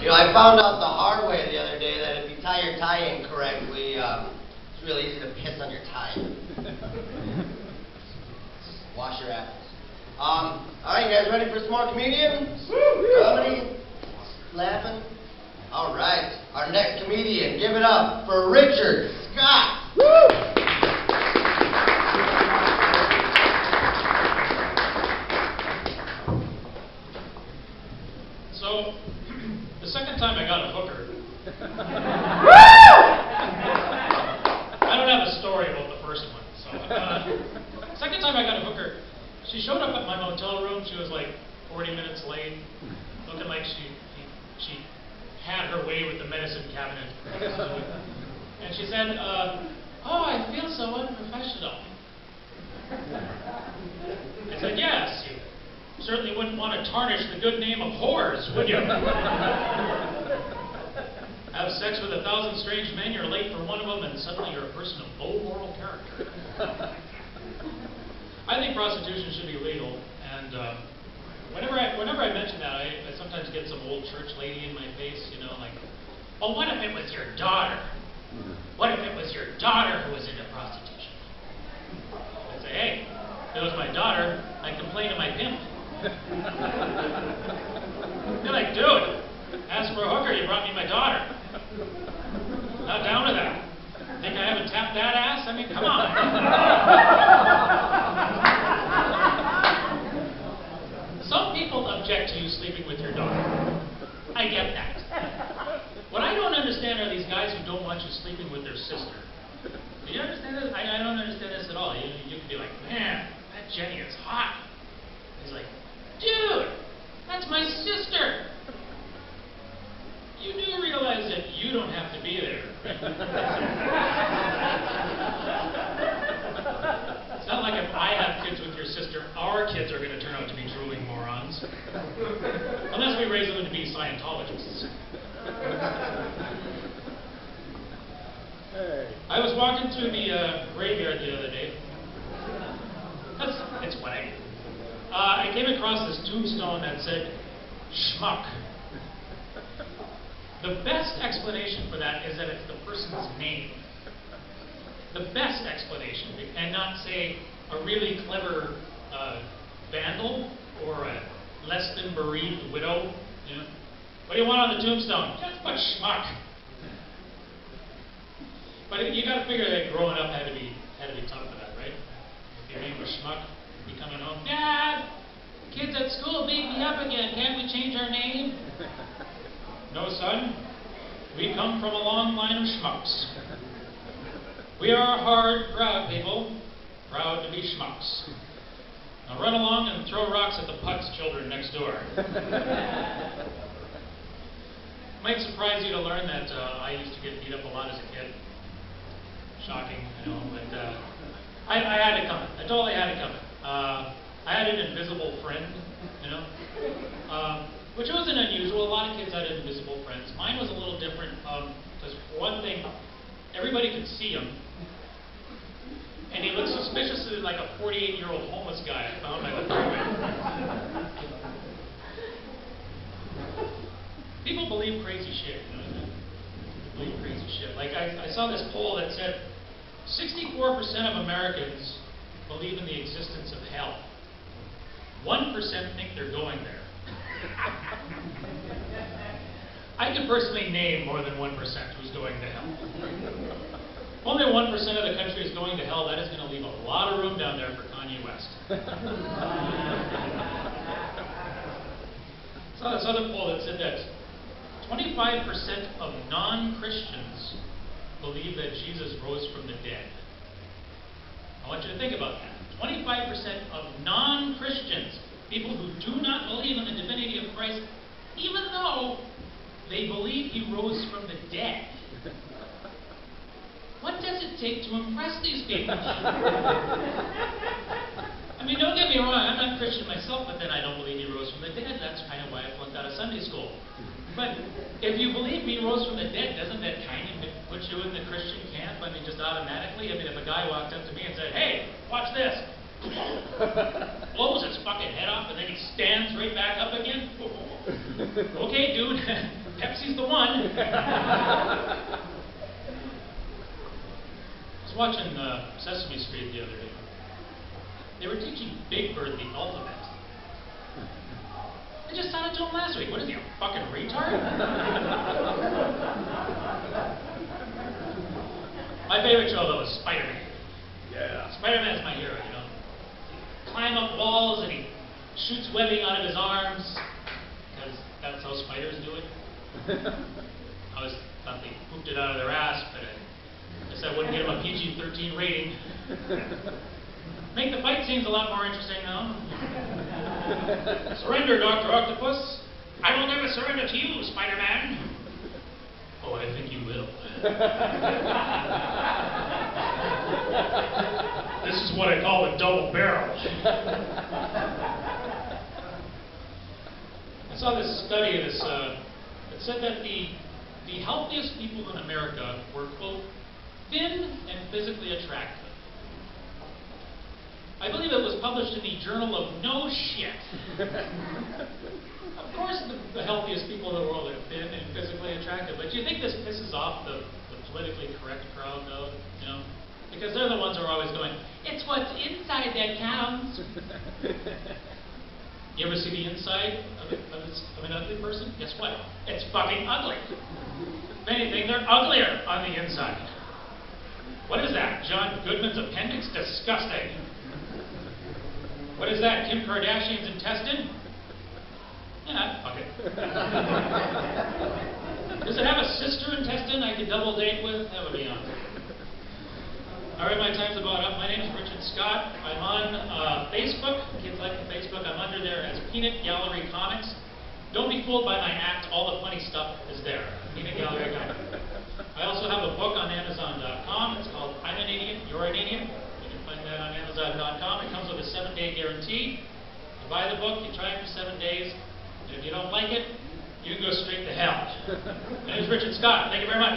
You know, I found out the hard way the other day that if you tie your tie incorrectly, it's really easy to piss on your tie. Wash your apples. All right, you guys ready for some more comedians? Comedy? Laughing? All right, our next comedian, give it up for Richard Scott. So, the second time I got a hooker, I don't have a story about the first one. So, second time I got a hooker, she showed up at my motel room. She was like 40 minutes late, looking like she had her way with the medicine cabinet. And she said, "Oh, I feel so unprofessional." I said, "Yes, you certainly wouldn't want to tarnish the good name of whores, would you? Have sex with 1,000 strange men, you're late for one of them, and suddenly you're a person of low moral character." I think prostitution should be legal, and whenever I mention that, I sometimes get some old church lady in my face, you know, like, "Well, what if it was your daughter? What if it was your daughter who was into prostitution?" I say, "Hey, if it was my daughter, I'd complain to my pimp." You're like, "Dude, ask for a hooker, you brought me my daughter. Not down with that. Think I haven't tapped that ass? I mean, come on." Some people object to you sleeping with your daughter. I get that. What I don't understand are these guys who don't want you sleeping with their sister. Do you understand this? I don't understand this at all. You could be like, "Man, that Jenny is hot." He's like, "Dude, that's my sister." You do realize that you don't have to be there, right? It's not like if I have kids with your sister, our kids are going to turn out to be drooling morons. Unless we raise them to be Scientologists. I was walking through the graveyard the other day. It's what I do. I came across this tombstone that said, "Schmuck." The best explanation for that is that it's the person's name. The best explanation, and not say a really clever vandal or a less than bereaved widow. You know, "What do you want on the tombstone?" "Just put schmuck." But you got to figure that growing up had to be tough for that, right? If your name was Schmuck, you coming home, "Dad, kids at school beat me up again. Can't we change our name?" "No, son. We come from a long line of schmucks. We are hard, proud people, proud to be schmucks. Now run along and throw rocks at the Putz children next door." Might surprise you to learn that I used to get beat up a lot as a kid. Shocking, I know, but I had it coming. I totally had it coming. I had an invisible friend, you know, which wasn't unusual. A lot of kids had invisible friends. Mine was a little different because, for one thing, everybody could see him, and he looked suspiciously like a 48-year-old homeless guy I found by the freeway. People believe crazy shit, you know what I mean? Believe crazy shit. Like, I saw this poll that said 64% of Americans believe in the existence of hell. 1% think they're going there. I can personally name more than 1% who's going to hell. Only 1% of the country is going to hell. That is going to leave a lot of room down there for Kanye West. I saw this other poll that said that 25% of non-Christians believe that Jesus rose from the dead. I want you to think about that. 25% of non-Christians, people who do not believe in the divinity of Christ, even though they believe he rose from the dead. What does it take to impress these people? I mean, don't get me wrong, I'm not Christian myself, but then I don't believe he rose from the dead. That's kind of why I flunked out of Sunday school. But if you believe he rose from the dead, doesn't that kind of put you in the Christian camp? I mean, just automatically? I mean, if a guy walked up to me and said, "Hey, watch this," blows his fucking head off, and then he stands right back up again. Okay, dude, Pepsi's the one. I was watching Sesame Street the other day. They were teaching Big Bird the alphabet. I just taught it to him last week. What is he, a fucking retard? My favorite show, though, is Spider-Man. Yeah. Spider-Man's my hero, you know. He climb up walls and he shoots webbing out of his arms, because that's how spiders do it. I always thought they pooped it out of their ass, but I guess I wouldn't give him a PG-13 rating. Make the fight scenes a lot more interesting, though. Surrender, Dr. Octopus. I will never surrender to you, Spider-Man. Oh, I think you will. This is what I call a double barrel. I saw this study that said that the healthiest people in America were, quote, thin and physically attractive. I believe it was published in the Journal of No Shit. Of course the healthiest people in the world are thin and physically attractive, but do you think this pisses off the politically correct crowd, though? You know? Because they're the ones who are always going, it's what's inside that counts. You ever see the inside of an ugly person? Guess what? It's fucking ugly. If anything, they're uglier on the inside. What is that? John Goodman's appendix? Disgusting. What is that? Kim Kardashian's intestine? Yeah, fuck it. Does it have a sister intestine I could double date with? That would be on. All right, my time's about up. My name is Richard Scott. I'm on Facebook. Kids like the Facebook. I'm under there as Peanut Gallery Comics. Don't be fooled by my act. All the funny stuff is there. Peanut Gallery Comics. I also have a book on Amazon.com. It's called I'm an Idiot, You're an Idiot. You can find that on Amazon.com. It comes with a 7-day guarantee. You buy the book, you try it for 7 days, and if you don't like it, you can go straight to hell. My name is Richard Scott. Thank you very much.